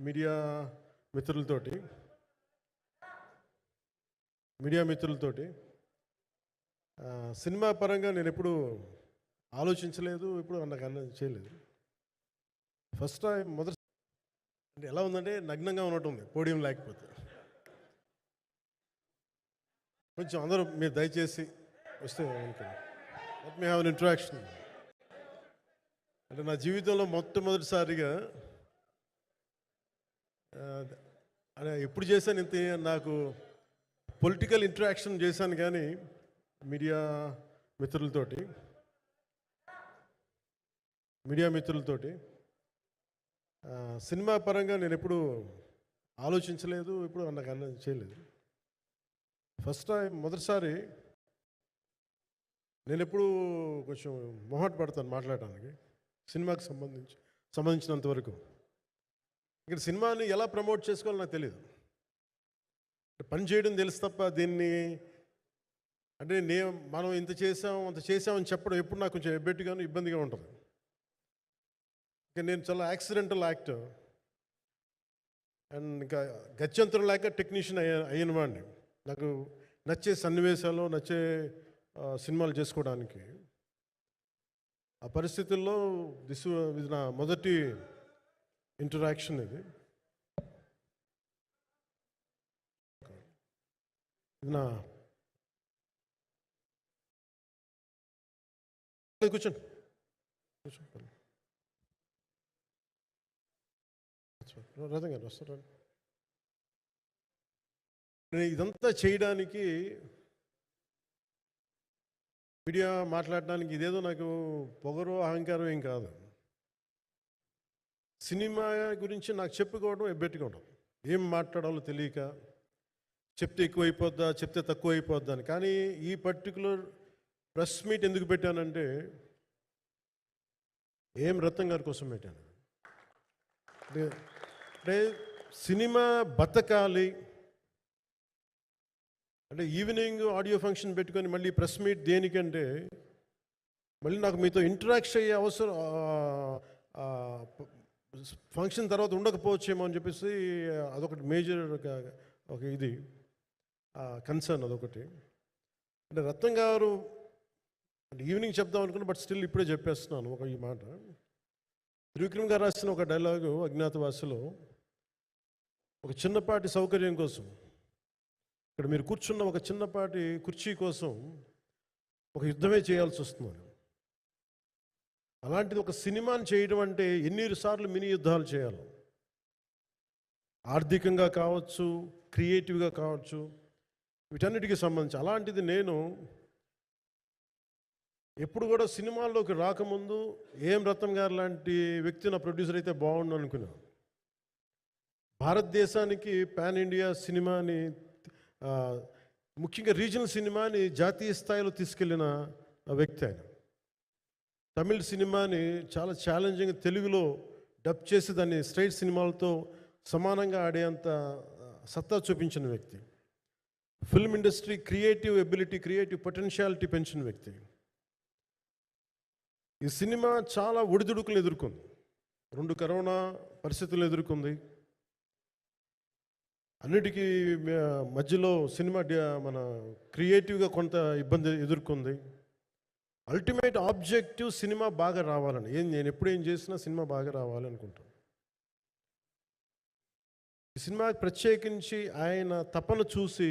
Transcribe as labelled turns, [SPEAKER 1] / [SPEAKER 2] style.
[SPEAKER 1] Media మిత్రులతోటి cinema పరంగా నేను ఎప్పుడు ఆలోచించలేదు, ఎప్పుడు నాకు చేయలేదు. ఫస్ట్ టైం మొదటి అంటే ఎలా ఉందంటే నగ్నంగా ఉన్నట్టుంది, పోడియం లేకపోతే. కొంచెం అందరూ మీరు దయచేసి వస్తే let me have an interaction. అంటే నా జీవితంలో మొట్టమొదటిసారిగా అంటే ఎప్పుడు చేశాను ఇంత, నాకు పొలిటికల్ ఇంటరాక్షన్ చేశాను కానీ మీడియా మిత్రులతోటి సినిమా పరంగా నేను ఎప్పుడు ఆలోచించలేదు, ఎప్పుడు నాకు చేయలేదు. ఫస్ట్ టైం మొదటిసారి నేను ఎప్పుడు కొంచెం మొహాట పడతాను మాట్లాడటానికి సినిమాకి సంబంధించినంత వరకు. ఇక్కడ సినిమాని ఎలా ప్రమోట్ చేసుకోవాలో నాకు తెలియదు. పని చేయడం తెలుసు తప్ప దీన్ని అంటే మనం ఇంత చేసామని చెప్పడం ఎప్పుడు నాకు కొంచెం ఎబ్బెట్టుగాను ఇబ్బందిగా ఉంటుంది. ఇంకా నేను చాలా యాక్సిడెంటల్ యాక్టర్ అండ్ ఇంకా గత్యంతరం లేక టెక్నీషియన్ అయిన వాడిని. నాకు నచ్చే సన్నివేశాలు, నచ్చే సినిమాలు చేసుకోవడానికి ఆ పరిస్థితుల్లో ఇది నా మొదటి ఇంటరాక్షన్. ఇది నా కూర్చోండి. రథం గారు వస్తారు. నేను ఇదంతా చేయడానికి, మీడియా మాట్లాడడానికి ఇదేదో నాకు పొగరు అహంకారం ఏం కాదు. సినిమా గురించి నాకు చెప్పుకోవడం ఎబ్బెట్టుకోవడం, ఏం మాట్లాడాలో తెలియక, చెప్తే ఎక్కువైపోద్దా చెప్తే తక్కువ అయిపోద్దా అని. కానీ ఈ పర్టికులర్ ప్రెస్ మీట్ ఎందుకు పెట్టానంటే ఏం రత్నం గారి కోసం పెట్టాను. అంటే సినిమా బతకాలి అంటే ఈవినింగ్ ఆడియో ఫంక్షన్ పెట్టుకొని మళ్ళీ ప్రెస్ మీట్ దేనికంటే మళ్ళీ నాకు మీతో ఇంటరాక్ట్ అయ్యే అవసరం ఫంక్షన్ తర్వాత ఉండకపోవచ్చేమో అని చెప్పేసి అదొకటి మేజర్ ఒక ఇది కన్సర్న్. అదొకటి. అంటే రత్నం గారు అంటే ఈవినింగ్ చెప్దాం అనుకున్నా, బట్ స్టిల్ ఇప్పుడే చెప్పేస్తున్నాను ఈ మాట. త్రివిక్రమ్ గారు రాసిన ఒక డైలాగు అజ్ఞాతవాసిలో, ఒక చిన్నపాటి సౌకర్యం కోసం, ఇక్కడ మీరు కూర్చున్న ఒక చిన్నపాటి కుర్చీ కోసం ఒక యుద్ధమే చేయాల్సి వస్తుంది. అలాంటిది ఒక సినిమాని చేయడం అంటే ఎన్నిసార్లు మినీ యుద్ధాలు చేయాలి, ఆర్థికంగా కావచ్చు, క్రియేటివ్గా కావచ్చు, వీటన్నిటికీ సంబంధించి. అలాంటిది నేను ఎప్పుడు కూడా సినిమాల్లోకి రాకముందు ఏం రత్నం గారు లాంటి వ్యక్తి నా ప్రొడ్యూసర్ అయితే బాగుండు అనుకున్నాను. భారతదేశానికి పాన్ ఇండియా సినిమాని, ముఖ్యంగా రీజనల్ సినిమాని జాతీయ స్థాయిలో తీసుకెళ్ళిన వ్యక్తి ఆయన. తమిళ సినిమాని చాలా ఛాలెంజింగ్ తెలుగులో డబ్ చేసి దాన్ని స్ట్రైట్ సినిమాలతో సమానంగా ఆడేంత సత్తా చూపించిన వ్యక్తి. Film industry creative ability, creative potentiality పెంచిన వ్యక్తి. ఈ సినిమా చాలా ఒడిదుడుకులు ఎదుర్కొంది, 2 కరోనా పరిస్థితులు ఎదుర్కొంది. అన్నిటికీ మధ్యలో సినిమా మన క్రియేటివ్గా కొంత ఇబ్బంది ఎదుర్కొంది. అల్టిమేట్ ఆబ్జెక్టివ్ సినిమా బాగా రావాలని, నేను ఎప్పుడు ఏం చేసినా సినిమా బాగా రావాలి అనుకుంటాను. ఈ సినిమా ప్రత్యేకించి ఆయన తపన చూసి